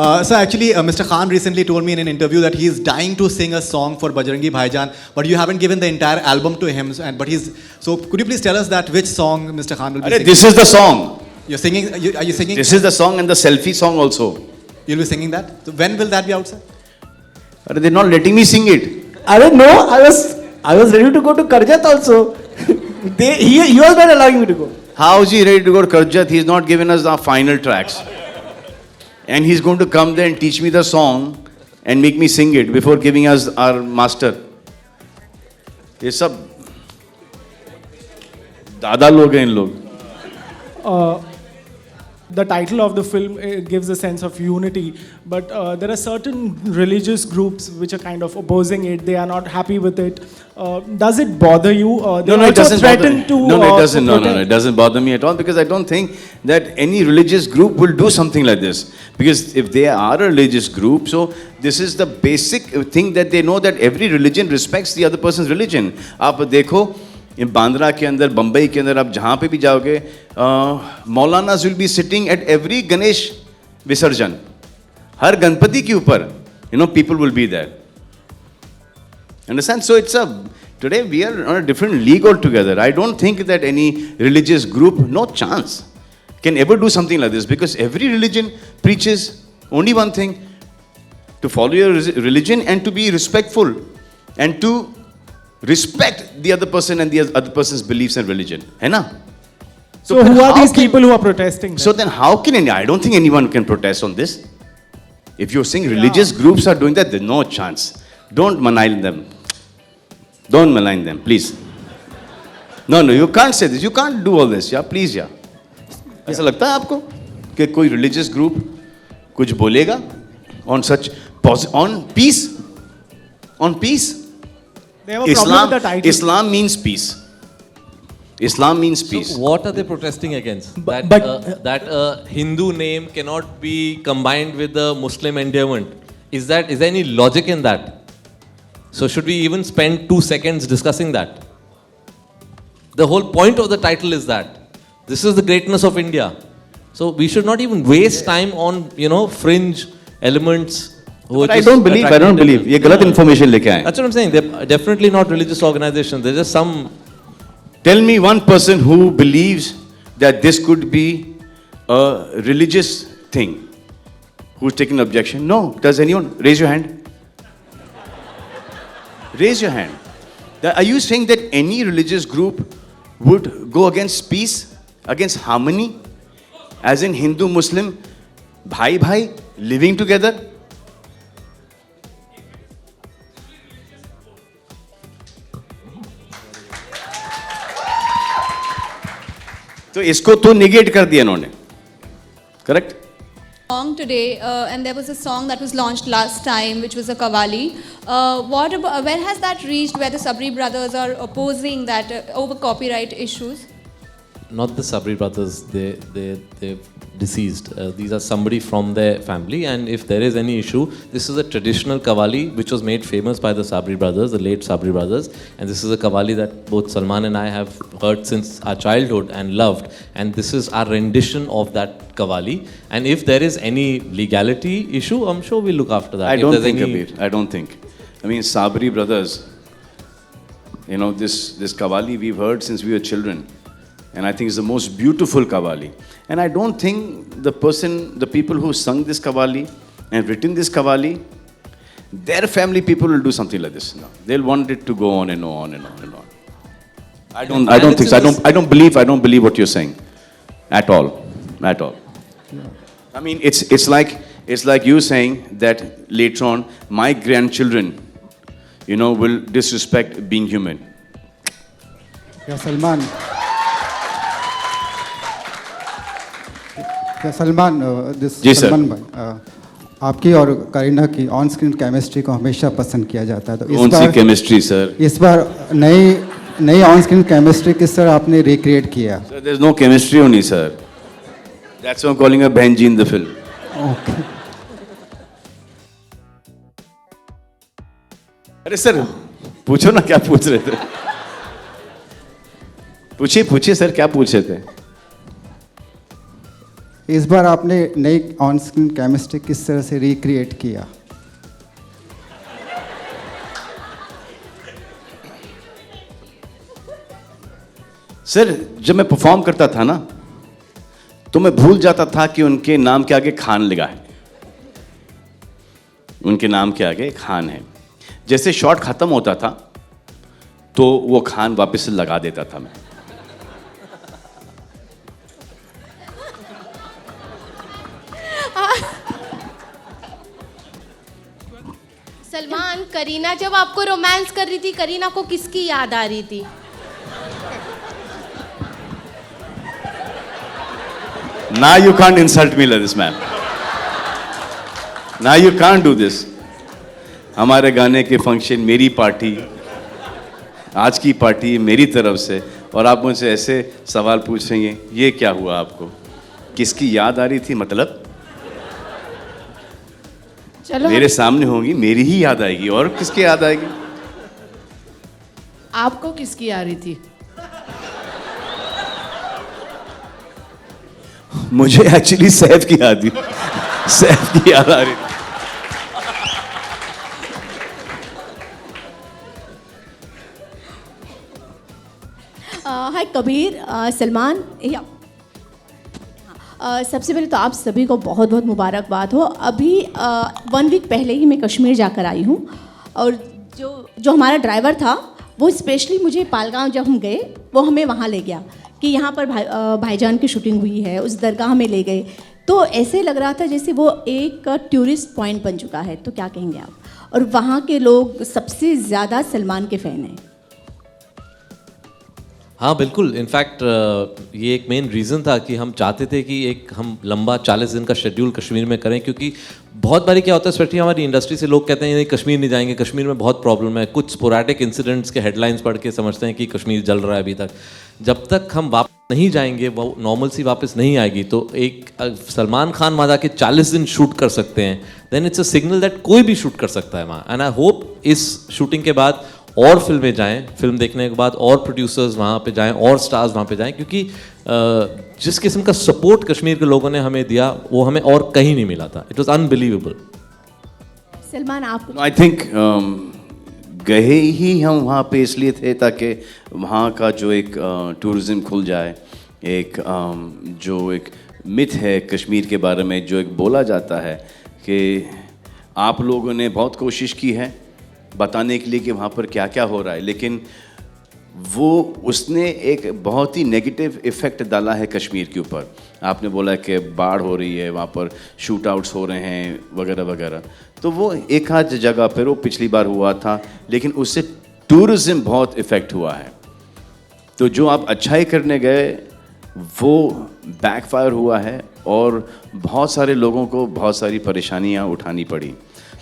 So actually, Mr. Khan recently told me in an interview that he is dying to sing a song for Bajrangi Bhaijaan, but you haven't given the entire album to him. So could you please tell us that which song Mr. Khan will be singing? This is the song. You're singing. Are you singing? This is the song and the selfie song also. You'll be singing that. So when will that be out, sir? They're not letting me sing it. I don't know. I was ready to go to Karjat also. He was not allowing me to go. How is he ready to go to Karjat? He's not given us the final tracks. And he's going to come there and teach me the song and make me sing it before giving us our master. ये सब दादा लोग हैं इन लोग. The title of the film gives a sense of unity, but there are certain religious groups which are kind of opposing it. They are not happy with it. Does it bother you? No, it doesn't bother me. No, it doesn't. No, it doesn't bother me at all, because I don't think that any religious group will do something like this. Because if they are a religious group, so this is the basic thing that they know, that every religion respects the other person's religion. आप देखो बांद्रा के अंदर, बम्बई के अंदर, आप जहाँ पे भी जाओगे, maulanas will be sitting at every Ganesh विसर्जन. हर गणपति के ऊपर, people will be there. Understand? So it's today we are on a different league altogether. I don't think that any religious group, no chance, can ever do something like this, because every religion preaches only one thing: to follow your religion and to be respectful and to respect the other person and the other person's beliefs and religion. है ना? So who are these people who are protesting? So then how can I don't think anyone can protest on this. If you're saying religious groups are doing that, there's no chance. Don't malign them. Don't malign them, please. No, you can't say this. You can't do all this. Yeah, please, yeah. ऐसा लगता है आपको कि कोई religious group कुछ बोलेगा on such on peace? On peace? They have a problem with the title. Islam means peace. Islam means peace. So what are they protesting against? But- That a Hindu name cannot be combined with the Muslim endearment. Is there any logic in that? So should we even spend 2 seconds discussing that? The whole point of the title is that this is the greatness of India. So we should not even waste time on fringe elements. But I don't believe. ये गलत information लेके आए. That's what I'm saying. They're definitely not religious organizations. They're just some. Tell me one person who believes that this could be a religious thing, who's taking objection. No. Does anyone? Raise your hand. Raise your hand. Are you saying that any religious group would go against peace, against harmony, as in Hindu, Muslim, bhai, living together? तो इसको तो negate कर दिया इन्होंने. Correct? Song today, and there was a song that was launched last time, which was a Qawwali. Where has that reached, where the Sabri brothers are opposing that over copyright issues? Not the Sabri brothers. They've deceased. These are somebody from their family, and if there is any issue, this is a traditional Qawwali which was made famous by the Sabri brothers, the late Sabri brothers, and this is a Qawwali that both Salman and I have heard since our childhood and loved, and this is our rendition of that Qawwali. And if there is any legality issue, I'm sure we'll look after that. I don't think, Kabir. I don't think. I mean, Sabri brothers, this Qawwali we've heard since we were children. And I think it's the most beautiful Qawwali. And I don't think the people who sung this Qawwali and written this Qawwali, their family people will do something like this. No. They'll want it to go on and on and on and on. I don't think so. I don't believe what you're saying. At all. I mean, it's like you saying that later on, my grandchildren, will disrespect being human. Yeah, Salman. Salman Salman भाई, आपकी और करीना की on screen chemistry को हमेशा पसंद किया जाता है, तो कौन सी केमिस्ट्री सर? इस बार नई ऑन स्क्रीन केमिस्ट्री किस तरह आपने रिक्रिएट किया? Sir, there is no chemistry only sir. That's why I am calling her बहन जी इन द फिल्म. ओके. अरे सर, पूछो ना क्या पूछ रहे थे. पूछिए सर, क्या पूछ रहे थे? इस बार आपने नई ऑन स्क्रीन केमिस्ट्री किस तरह से रिक्रिएट किया? सर, जब मैं परफॉर्म करता था ना, तो मैं भूल जाता था कि उनके नाम के आगे खान लगा है, उनके नाम के आगे खान है। जैसे शॉट खत्म होता था तो वो खान वापस से लगा देता था मैं। सलमान, करीना जब आपको रोमांस कर रही थी, करीना को किसकी याद आ रही थी? Now you can't insult me like this, man. Now you can't do this. हमारे गाने के फंक्शन, मेरी पार्टी, आज की पार्टी मेरी तरफ से, और आप मुझसे ऐसे सवाल पूछ रही हैं। ये क्या हुआ आपको? किसकी याद आ रही थी मतलब? चलो, मेरे सामने होंगी, मेरी ही याद आएगी, और किसकी याद आएगी? आपको किसकी आ रही थी? मुझे एक्चुअली सैफ की याद, सैफ की याद आ रही थी। हाय कबीर, सलमान, सबसे पहले तो आप सभी को बहुत बहुत मुबारकबाद हो। अभी 1 वीक पहले ही मैं कश्मीर जाकर आई हूँ, और जो हमारा ड्राइवर था वो स्पेशली मुझे पालगांव जब हम गए वो हमें वहाँ ले गया कि यहाँ पर भाईजान की शूटिंग हुई है, उस दरगाह में ले गए। तो ऐसे लग रहा था जैसे वो एक टूरिस्ट पॉइंट बन चुका है। तो क्या कहेंगे आप? और वहाँ के लोग सबसे ज़्यादा सलमान के फ़ैन हैं। हाँ बिल्कुल, इनफैक्ट ये एक मेन रीज़न था कि हम चाहते थे कि एक हम लंबा 40 दिन का शेड्यूल कश्मीर में करें, क्योंकि बहुत बारी क्या होता है, स्पेशली हमारी इंडस्ट्री से लोग कहते हैं नहीं कश्मीर नहीं जाएंगे, कश्मीर में बहुत प्रॉब्लम है। कुछ स्पोरैडिक इंसिडेंट्स के हेडलाइंस पढ़ के समझते हैं कि कश्मीर जल रहा है अभी तक। जब तक हम वापस नहीं जाएंगे, वो नॉर्मल सी वापस नहीं आएगी, तो एक सलमान खान वहाँ जाके 40 दिन शूट कर सकते हैं, then it's a signal that कोई भी शूट कर सकता है वहाँ। एंड आई होप इस शूटिंग के बाद और फिल्में जाएं, फिल्म देखने के बाद और प्रोड्यूसर्स वहाँ पे जाएं और स्टार्स वहाँ पे जाएं, क्योंकि जिस किस्म का सपोर्ट कश्मीर के लोगों ने हमें दिया वो हमें और कहीं नहीं मिला था। It was unbelievable. सलमान, आप आई थिंक गए ही हम वहाँ पे इसलिए थे ताकि वहाँ का जो एक टूरिज़्म खुल जाए, एक जो एक मिथ है कश्मीर के बारे में, जो एक बोला जाता है कि आप लोगों ने बहुत कोशिश की है बताने के लिए कि वहाँ पर क्या क्या हो रहा है, लेकिन वो उसने एक बहुत ही नेगेटिव इफ़ेक्ट डाला है कश्मीर के ऊपर। आपने बोला कि बाढ़ हो रही है, वहाँ पर शूट आउट्स हो रहे हैं वगैरह वगैरह, तो वो एक आध जगह पर वो पिछली बार हुआ था, लेकिन उससे टूरिज़्म बहुत इफ़ेक्ट हुआ है। तो जो आप अच्छाई करने गए वो बैकफायर हुआ है, और बहुत सारे लोगों को बहुत सारी परेशानियाँ उठानी पड़ी।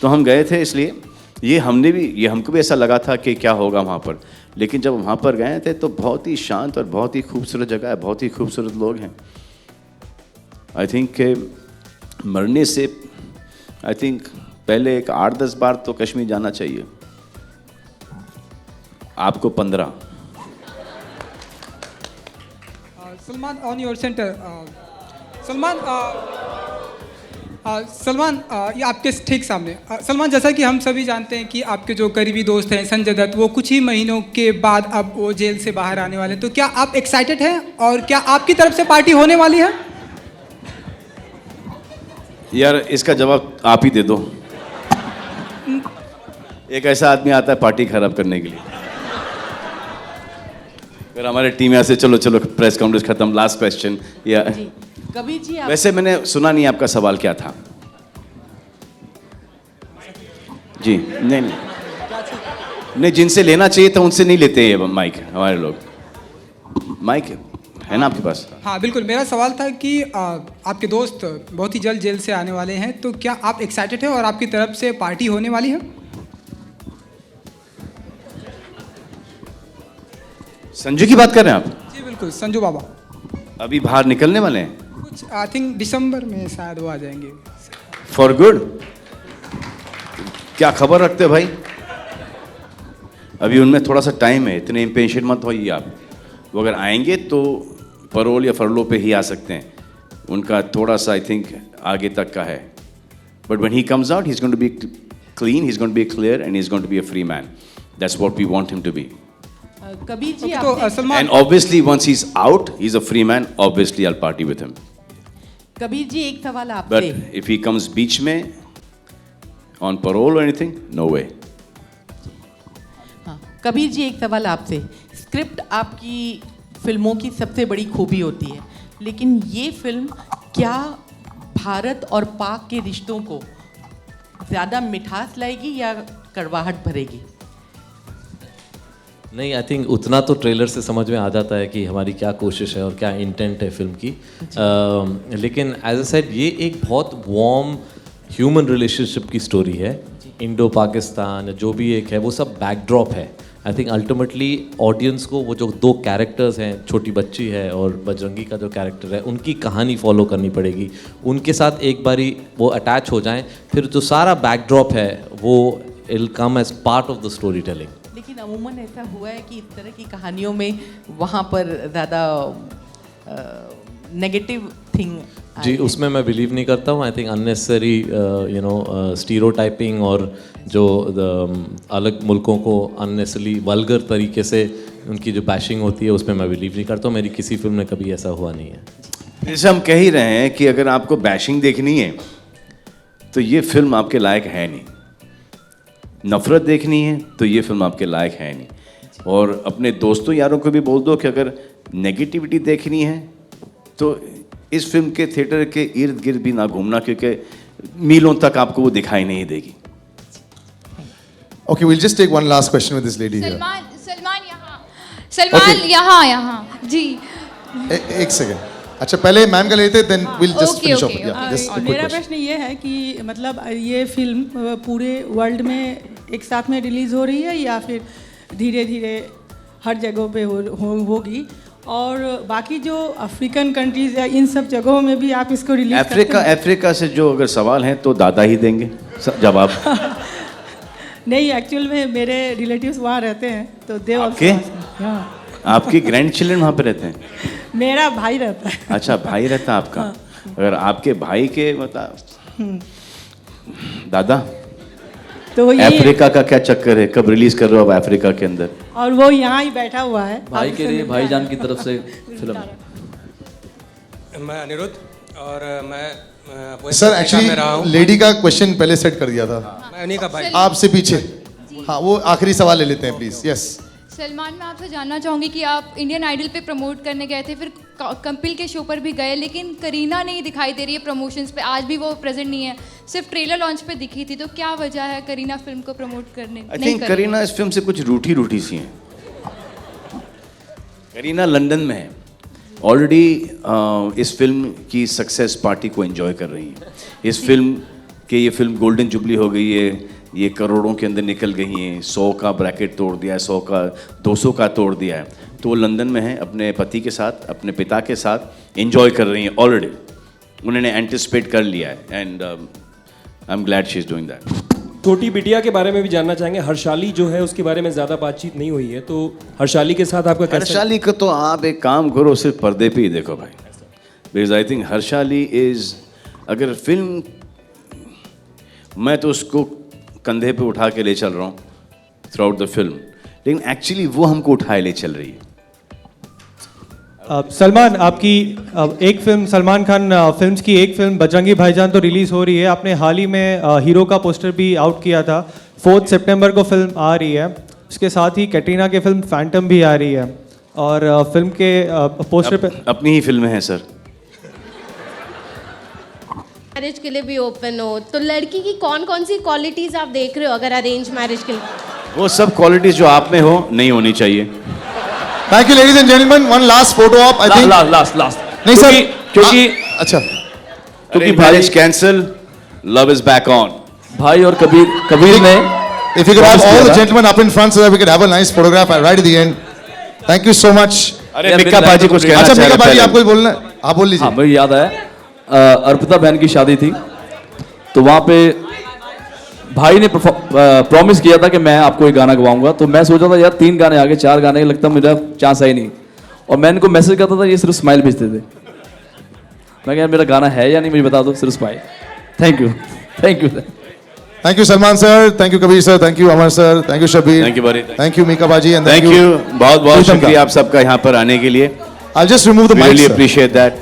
तो हम गए थे, इसलिए ये हमको भी ऐसा लगा था कि क्या होगा वहाँ पर, लेकिन जब वहाँ पर गए थे तो बहुत ही शांत और बहुत ही खूबसूरत जगह है, बहुत ही खूबसूरत लोग हैं। आई थिंक के मरने से आई थिंक पहले एक 8-10 बार तो कश्मीर जाना चाहिए, आपको 15। Salman, on your center. Salman, Salman, ये आपके ठीक सामने। सलमान, जैसा कि हम सभी जानते हैं कि आपके जो करीबी दोस्त हैं संजय दत्त, वो कुछ ही महीनों के बाद अब वो जेल से बाहर आने वाले हैं, तो क्या आप एक्साइटेड हैं और क्या आपकी तरफ से पार्टी होने वाली है? यार इसका जवाब आप ही दे दो। एक ऐसा आदमी आता है पार्टी खराब करने के लिए। फिर हमारे टीम यहाँ से चलो चलो प्रेस कॉन्फ्रेंस खत्म, लास्ट क्वेश्चन। या कबीर जी, आप वैसे मैंने सुना नहीं आपका सवाल क्या था। जी नहीं नहीं नहीं, जिनसे लेना चाहिए था उनसे नहीं लेते ये माइक हमारे लोग। माइक है ना आपके पास? हाँ बिल्कुल, मेरा सवाल था कि आपके दोस्त बहुत ही जल्द जेल से आने वाले हैं, तो क्या आप एक्साइटेड हैं और आपकी तरफ से पार्टी होने वाली है? संजू की बात कर रहे हैं आप? जी बिल्कुल, संजू बाबा अभी बाहर निकलने वाले हैं? कुछ आई थिंक दिसंबर में शायद वो आ जाएंगे। For good? क्या खबर रखते हो भाई? अभी उनमें थोड़ा सा टाइम है, इतने इम्पेशेंट मत होइए आप। वो अगर आएंगे तो परोल या फरलो पे ही आ सकते हैं, उनका थोड़ा सा आई थिंक आगे तक का है. But when he comes out, he's going to be clean, he's going to be clear, and he's going to be a free man. That's what we want him to be. Kabir ji तो आपने Salman And obviously, once he's out, he's a free man. Obviously, I'll party with him. Kabir ji एक सवाल But आपसे if he comes beach में, on parole or anything, no way. हाँ, कबीर जी एक सवाल आपसे. स्क्रिप्ट आपकी फिल्मों की सबसे बड़ी खूबी होती है, लेकिन ये फिल्म क्या भारत और पाक के रिश्तों को ज़्यादा मिठास लाएगी या कड़वाहट भरेगी? नहीं, आई थिंक उतना तो ट्रेलर से समझ में आ जाता है कि हमारी क्या कोशिश है और क्या इंटेंट है फिल्म की. लेकिन एज अ सेड ये एक बहुत वार्म ह्यूमन रिलेशनशिप की स्टोरी है. इंडो पाकिस्तान जो भी एक है वो सब बैकड्रॉप है. आई थिंक अल्टीमेटली ऑडियंस को वो जो दो कैरेक्टर्स हैं, छोटी बच्ची है और बजरंगी का जो कैरेक्टर है, उनकी कहानी फॉलो करनी पड़ेगी. उनके साथ एक बारी वो अटैच हो जाएं, फिर जो सारा बैकड्रॉप है वो will come as part of the story telling. लेकिन अमूमन ऐसा हुआ है कि इस तरह की कहानियों में वहाँ पर ज़्यादा नेगेटिव थिंग. जी, उसमें मैं बिलीव नहीं करता हूँ. आई थिंक अननेसेसरी स्टीरियोटाइपिंग और जो अलग मुल्कों को अननेसेसरी वल्गर तरीके से उनकी जो बैशिंग होती है उसमें मैं बिलीव नहीं करता हूँ. मेरी किसी फिल्म में कभी ऐसा हुआ नहीं है. जैसे हम कह ही रहे हैं कि अगर आपको बैशिंग देखनी है तो ये फिल्म आपके लायक है नहीं. नफरत देखनी है तो ये फिल्म आपके लायक है नहीं. और अपने दोस्तों यारों को भी बोल दो कि अगर नेगेटिविटी देखनी है तो इस फिल्म के थिएटर के इर्द गिर्द भी ना घूमना, क्योंकि मीलों तक आपको वो दिखाई नहीं देगी. Okay, we'll just take one last question with this lady here. Salman यहाँ जी. एक सेकेंड. अच्छा, पहले मैम का लेते, then we'll just finish off. Yeah, just a quick मेरा question. प्रश्न ये है कि मतलब ये फिल्म पूरे वर्ल्ड में एक साथ में रिलीज हो रही है या फिर धीरे धीरे हर जगहों पे होगी? और बाकी जो अफ्रीकन कंट्रीज या इन सब जगहों में भी आप इसको रिलीज अफ्रीका से जो अगर सवाल हैं तो दादा ही देंगे जवाब. नहीं, एक्चुअल में मेरे रिलेटिव्स वहाँ रहते हैं तो दे आपके आपके ग्रैंड चिल्ड्रन वहाँ पे रहते हैं? मेरा भाई रहता है. अच्छा, भाई रहता है आपका. अगर आपके भाई के मतलब दादा, तो वो अफ्रीका का क्या चक्कर है? कब रिलीज कर रहे हो आप अफ्रीका के अंदर? और वो यहाँ ही बैठा हुआ है. भाई के लिए भाईजान की तरफ से फिल्म. मैं अनिरुद्ध और मैं सर एक्चुअली लेडी का क्वेश्चन पहले सेट कर दिया था. मैं उन्हीं का भाई. आपसे पीछे. हाँ, वो आखिरी सवाल ले लेते हैं प्लीज. यस. सलमान, मैं आपसे जानना चाहूँगी कि आप इंडियन आइडल पे प्रमोट करने गए थे, फिर कपिल के शो पर भी गए, लेकिन करीना नहीं दिखाई दे रही है प्रमोशंस पे. आज भी वो प्रेजेंट नहीं है, सिर्फ ट्रेलर लॉन्च पे दिखी थी. तो क्या वजह है करीना फिल्म को प्रमोट करने आई थिंक करीना इस फिल्म से कुछ रूठी सी हैं. करीना लंदन में है ऑलरेडी. इस फिल्म की सक्सेस पार्टी को एंजॉय कर रही है. इस फिल्म के ये फिल्म गोल्डन जुबली हो गई है, ये करोड़ों के अंदर निकल गई हैं. 100 का ब्रैकेट तोड़ दिया है, 100 का 200 का तोड़ दिया है. तो वो लंदन में है अपने पति के साथ, अपने पिता के साथ एंजॉय कर रही हैं. ऑलरेडी उन्होंने एंटिसिपेट कर लिया है and I am glad she is doing that. छोटी बिटिया के बारे में भी जानना चाहेंगे. हर्षाली जो है उसके बारे में ज़्यादा बातचीत नहीं हुई है, तो हर्षाली के साथ आपका कैसा? हर्षाली को तो आप एक काम करो, सिर्फ पर्दे पे ही देखो भाई. Because I think Harshali is, अगर फिल्म मैं तो उसको कंधे पे उठा के ले चल रहा हूँ थ्रू आउट द फिल्म, लेकिन एक्चुअली वो हमको उठाए ले चल रही है. सलमान, आपकी एक फिल्म, सलमान खान फिल्म्स की एक फिल्म बजरंगी भाईजान तो रिलीज़ हो रही है. आपने हाल ही में हीरो का पोस्टर भी आउट किया था. 4 सितंबर को फिल्म आ रही है. उसके साथ ही कैटरीना की फिल्म फैंटम भी आ रही है. और फिल्म के पोस्टर पे अपनी ही फिल्में हैं सर. मैरिज के लिए भी ओपन हो, तो लड़की की कौन कौन सी क्वालिटीज आप देख रहे हो अगर अरेंज मैरिज के लिए? वो सब क्वालिटीज जो आप में हो नहीं होनी चाहिए. Thank you ladies and gentleman. One last photo of I think last नहीं सर, क्योंकि अच्छा, क्योंकि marriage cancel, love is back on. भाई और कबीर ने if you could have all the gentlemen up in front so that we could have a nice photograph right at the end. Thank you so much. अरे मिक्का पाजी कुछ कहना अच्छा, चाह रहे मिक्का पाजी हैं. आपको ही बोलना है, आप बोल लीजिए. हाँ, मुझे याद आया, अर्पिता बहन की शादी थी तो वहाँ पे भाई ने प्रॉमिस किया था कि मैं आपको एक गाना गवाऊंगा. तो मैं सोचा था यार 3 गाने आगे 4 गाने लगता मेरा चांस है ही नहीं. और मैं इनको मैसेज करता था, ये सिर्फ स्माइल भेजते थे. मैं कहा मेरा गाना है या नहीं मुझे बता दो, सिर्फ smile. Thank you, thank you. Thank you, Salman sir. Thank you, Kabir sir. Thank you, Amar sir. Thank you, Shabir. Thank you, buddy. Thank you, Mika Baji. And Thank you. बहुत बहुत शुक्रिया आप सबका यहाँ पर आने के लिए। I'll just remove the mic, really sir. appreciate that.